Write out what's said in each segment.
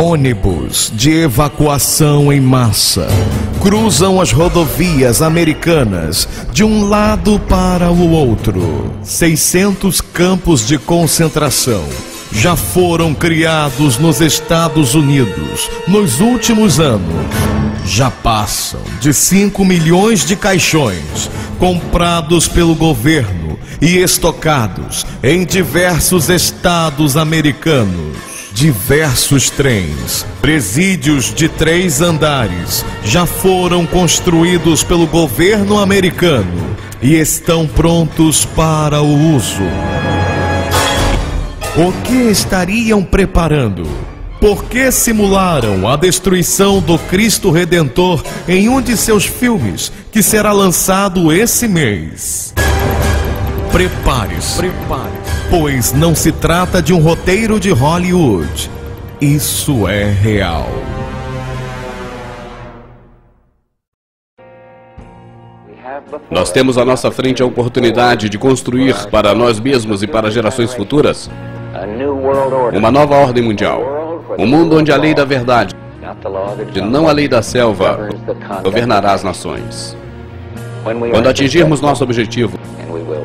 Ônibus de evacuação em massa cruzam as rodovias americanas de um lado para o outro. 600 campos de concentração já foram criados nos Estados Unidos nos últimos anos. Já passam de 5 milhões de caixões comprados pelo governo e estocados em diversos estados americanos. Diversos trens, presídios de 3 andares, já foram construídos pelo governo americano e estão prontos para o uso. O que estariam preparando? Por que simularam a destruição do Cristo Redentor em um de seus filmes, que será lançado esse mês? Prepare-se, pois não se trata de um roteiro de Hollywood. Isso é real. Nós temos à nossa frente a oportunidade de construir para nós mesmos e para gerações futuras uma nova ordem mundial. Um mundo onde a lei da verdade, e não a lei da selva, governará as nações. Quando atingirmos nosso objetivo,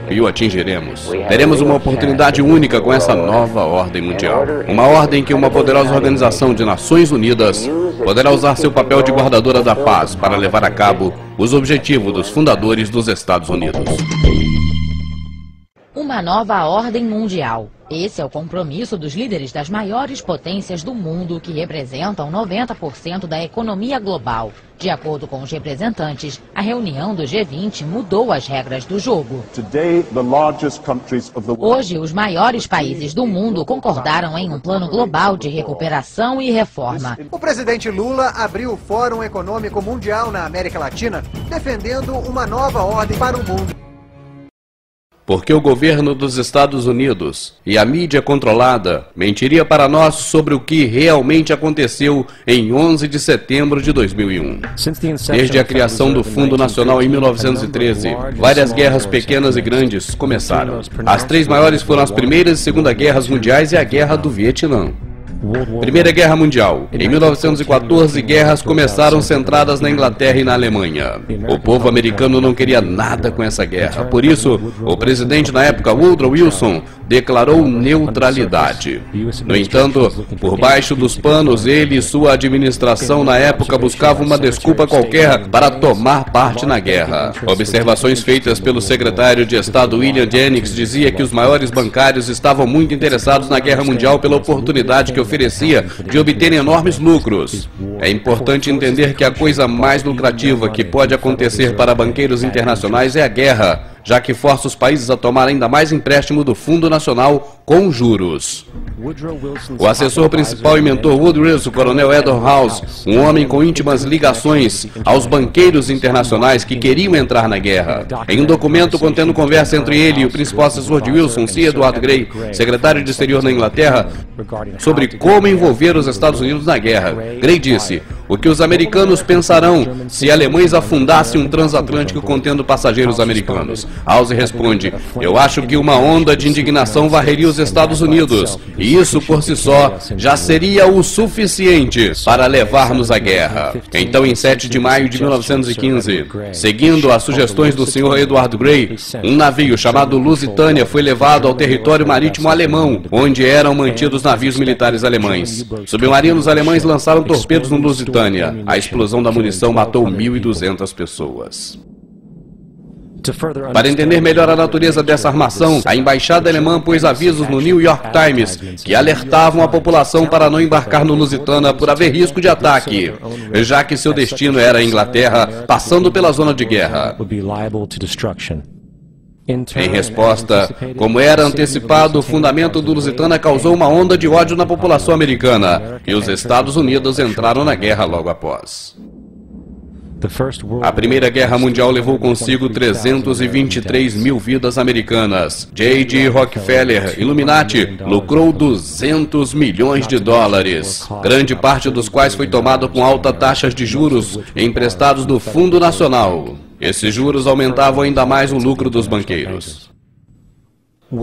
e o atingiremos, teremos uma oportunidade única com essa nova ordem mundial. Uma ordem que uma poderosa organização de Nações Unidas poderá usar seu papel de guardadora da paz para levar a cabo os objetivos dos fundadores dos Estados Unidos. Uma nova ordem mundial. Esse é o compromisso dos líderes das maiores potências do mundo, que representam 90% da economia global. De acordo com os representantes, a reunião do G20 mudou as regras do jogo. Hoje, os maiores países do mundo concordaram em um plano global de recuperação e reforma. O presidente Lula abriu o Fórum Econômico Mundial na América Latina, defendendo uma nova ordem para o mundo. Porque o governo dos Estados Unidos e a mídia controlada mentiria para nós sobre o que realmente aconteceu em 11 de setembro de 2001. Desde a criação do Fundo Nacional em 1913, várias guerras pequenas e grandes começaram. As 3 maiores foram as Primeiras e Segunda Guerras Mundiais e a Guerra do Vietnã. Primeira Guerra Mundial. Em 1914, guerras começaram centradas na Inglaterra e na Alemanha. O povo americano não queria nada com essa guerra. Por isso, o presidente na época, Woodrow Wilson, declarou neutralidade. No entanto, por baixo dos panos, ele e sua administração na época buscavam uma desculpa qualquer para tomar parte na guerra. Observações feitas pelo secretário de Estado William Jennings dizia que os maiores bancários estavam muito interessados na Guerra Mundial pela oportunidade que oferecia de obter enormes lucros. É importante entender que a coisa mais lucrativa que pode acontecer para banqueiros internacionais é a guerra, já que força os países a tomar ainda mais empréstimo do Fundo Nacional com juros. O assessor principal e mentor Woodrow Wilson, o coronel Edward House, um homem com íntimas ligações aos banqueiros internacionais que queriam entrar na guerra. Em um documento contendo conversa entre ele e o principal assessor de Wilson, C. Edward Grey, secretário de Exterior na Inglaterra, sobre como envolver os Estados Unidos na guerra, Grey disse: o que os americanos pensarão se alemães afundassem um transatlântico contendo passageiros americanos? House responde: eu acho que uma onda de indignação varreria os Estados Unidos, e isso por si só já seria o suficiente para levar-nos à guerra. Então, em 7 de maio de 1915, seguindo as sugestões do Sr. Edward Grey, um navio chamado Lusitânia foi levado ao território marítimo alemão, onde eram mantidos navios militares alemães. Submarinos alemães lançaram torpedos no Lusitânia. A explosão da munição matou 1.200 pessoas. Para entender melhor a natureza dessa armação, a embaixada alemã pôs avisos no New York Times que alertavam a população para não embarcar no Lusitânia por haver risco de ataque, já que seu destino era a Inglaterra, passando pela zona de guerra. Em resposta, como era antecipado, o fundamento do Lusitânia causou uma onda de ódio na população americana, e os Estados Unidos entraram na guerra logo após. A Primeira Guerra Mundial levou consigo 323 mil vidas americanas. J.D. Rockefeller, Illuminati, lucrou 200 milhões de dólares, grande parte dos quais foi tomado com altas taxas de juros emprestados do Fundo Nacional. Esses juros aumentavam ainda mais o lucro dos banqueiros.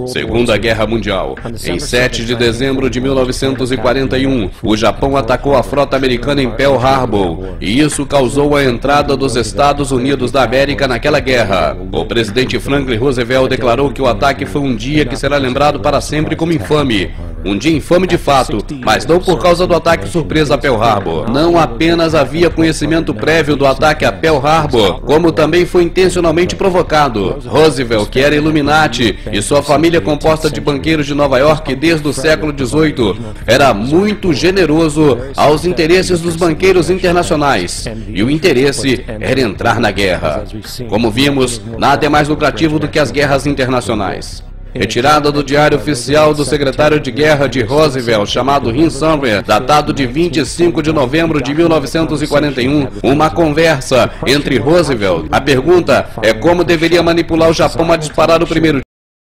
Segunda Guerra Mundial. Em 7 de dezembro de 1941, o Japão atacou a frota americana em Pearl Harbor, e isso causou a entrada dos Estados Unidos da América naquela guerra. O presidente Franklin Roosevelt declarou que o ataque foi um dia que será lembrado para sempre como infame. Um dia infame de fato, mas não por causa do ataque surpresa a Pearl Harbor. Não apenas havia conhecimento prévio do ataque a Pearl Harbor, como também foi intencionalmente provocado. Roosevelt, que era Illuminati, e sua família composta de banqueiros de Nova York desde o século XVIII, era muito generoso aos interesses dos banqueiros internacionais, e o interesse era entrar na guerra. Como vimos, nada é mais lucrativo do que as guerras internacionais. Retirada do diário oficial do secretário de guerra de Roosevelt, chamado Hin Sumner, datado de 25 de novembro de 1941, uma conversa entre Roosevelt. A pergunta é como deveria manipular o Japão a disparar o primeiro